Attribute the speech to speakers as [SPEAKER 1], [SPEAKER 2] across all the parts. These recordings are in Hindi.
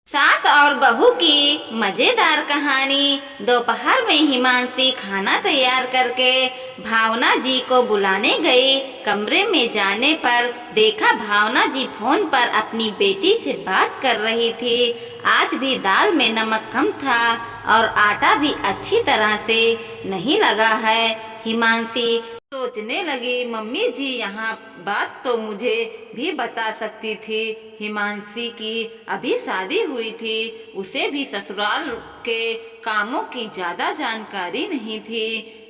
[SPEAKER 1] सास और बहू की मजेदार कहानी। दोपहर में हिमांशी खाना तैयार करके भावना जी को बुलाने गई। कमरे में जाने पर देखा भावना जी फोन पर अपनी बेटी से बात कर रही थी। आज भी दाल में नमक कम था और आटा भी अच्छी तरह से नहीं लगा है। हिमांशी सोचने लगी, मम्मी जी यहाँ बात तो मुझे भी बता सकती थी। हिमांशी की अभी शादी हुई थी, उसे भी ससुराल के कामों की ज़्यादा जानकारी नहीं थी,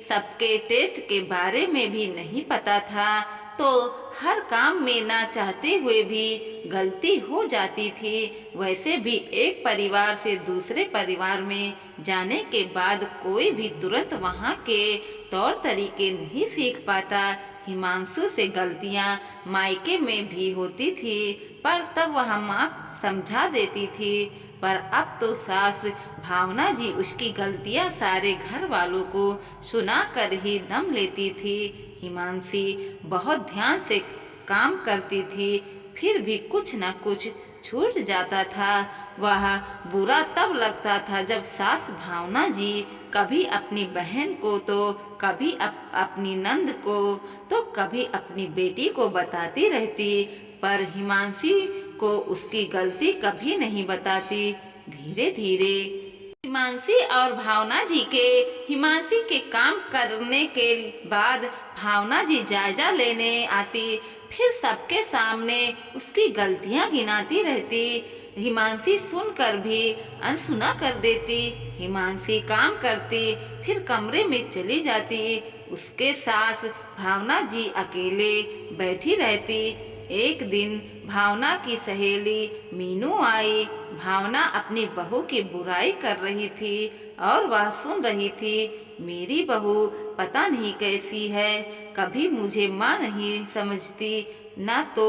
[SPEAKER 1] सबके टेस्ट के बारे में भी नहीं पता था, तो हर काम में ना चाहते हुए भी गलती हो जाती थी। वैसे भी एक परिवार से दूसरे परिवार में जाने के बाद कोई भी तुरंत वहाँ के तौर तरीके नहीं सीख पाता। हिमांशु से गलतियाँ मायके में भी होती थी, पर तब वह माँ समझा देती थी। पर अब तो सास भावना जी उसकी गलतियाँ सारे घर वालों को सुना कर ही दम लेती थी। हिमांशी बहुत ध्यान से काम करती थी, फिर भी कुछ न कुछ छूट जाता था। वह बुरा तब लगता था जब सास भावना जी कभी अपनी बहन को तो कभी अपनी नंद को तो कभी अपनी बेटी को बताती रहती, पर हिमांशी को उसकी गलती कभी नहीं बताती। धीरे धीरे हिमांशी के काम करने के बाद भावना जी जायजा लेने आती, फिर सबके सामने उसकी गलतियां गिनाती रहती। हिमांशी सुनकर भी अनसुना कर देती। हिमांशी काम करती, फिर कमरे में चली जाती। उसके सास भावना जी अकेले बैठी रहती। एक दिन भावना की सहेली मीनू आई। भावना अपनी बहू की बुराई कर रही थी और वह सुन रही थी। मेरी बहू पता नहीं कैसी है, कभी मुझे माँ नहीं समझती, ना तो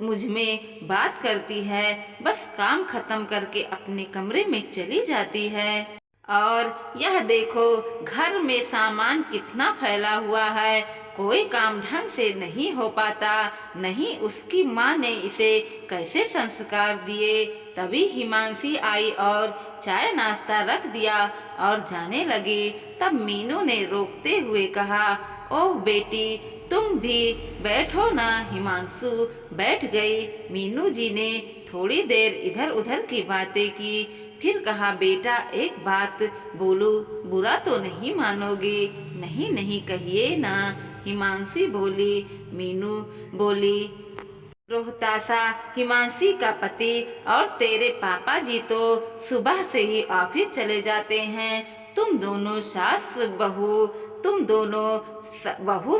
[SPEAKER 1] मुझ में बात करती है, बस काम खत्म करके अपने कमरे में चली जाती है। और यह देखो घर में सामान कितना फैला हुआ है, कोई काम ढंग से नहीं हो पाता, नहीं उसकी माँ ने इसे कैसे संस्कार दिए। तभी हिमांशी आई और चाय नाश्ता रख दिया और जाने लगी। तब मीनू ने रोकते हुए कहा, ओह बेटी तुम भी बैठो ना। हिमांशु बैठ गई। मीनू जी ने थोड़ी देर इधर उधर की बातें की, फिर कहा, बेटा एक बात बोलूं, बुरा तो नहीं मानोगे? नहीं नहीं कहिए ना, हिमांशी बोली। मीनू बोली, रोहतासा हिमांशी का पति और तेरे पापा जी तो सुबह से ही ऑफिस चले जाते हैं, तुम दोनों सास बहू तुम दोनों बहू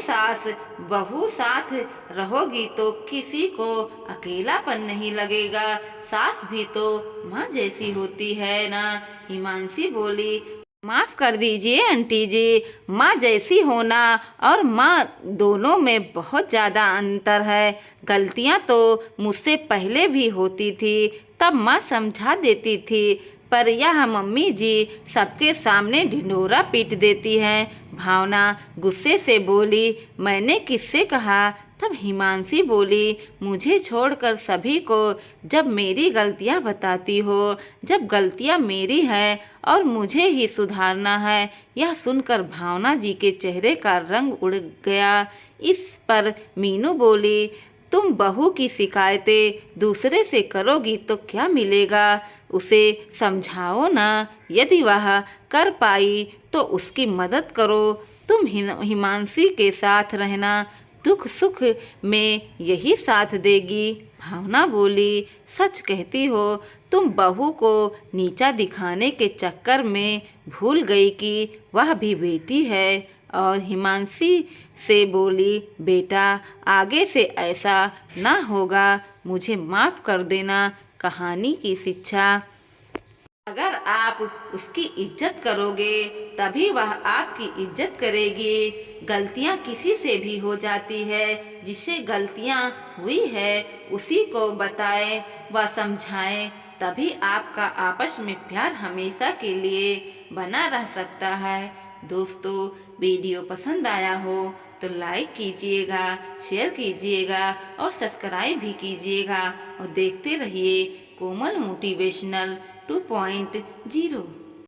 [SPEAKER 1] साथ रहोगी तो किसी को अकेलापन नहीं लगेगा। सास भी तो माँ जैसी होती है ना। हिमांशी बोली, माफ कर दीजिए आंटी जी, माँ जैसी होना और माँ दोनों में बहुत ज़्यादा अंतर है। गलतियाँ तो मुझसे पहले भी होती थी, तब माँ समझा देती थी, पर यह मम्मी जी सबके सामने ढिंढोरा पीट देती हैं। भावना गुस्से से बोली, मैंने किससे कहा? तब हिमांशी बोली, मुझे छोड़कर सभी को जब मेरी गलतियां बताती हो, जब गलतियां मेरी हैं और मुझे ही सुधारना है। यह सुनकर भावना जी के चेहरे का रंग उड़ गया। इस पर मीनू बोली, तुम बहू की शिकायतें दूसरे से करोगी तो क्या मिलेगा? उसे समझाओ ना, यदि वह कर पाई तो उसकी मदद करो। तुम हिमांशी के साथ रहना, दुख सुख में यही साथ देगी। भावना बोली, सच कहती हो, तुम बहू को नीचा दिखाने के चक्कर में भूल गई कि वह भी बेटी है। और हिमांशी से बोली, बेटा आगे से ऐसा ना होगा, मुझे माफ़ कर देना। कहानी की शिक्षा, अगर आप उसकी इज्जत करोगे तभी वह आपकी इज्जत करेगी। गलतियां किसी से भी हो जाती है, जिससे गलतियां हुई है उसी को बताएं व समझाएं, तभी आपका आपस में प्यार हमेशा के लिए बना रह सकता है। दोस्तों वीडियो पसंद आया हो तो लाइक कीजिएगा, शेयर कीजिएगा और सब्सक्राइब भी कीजिएगा और देखते रहिए कोमल मोटिवेशनल 2.0।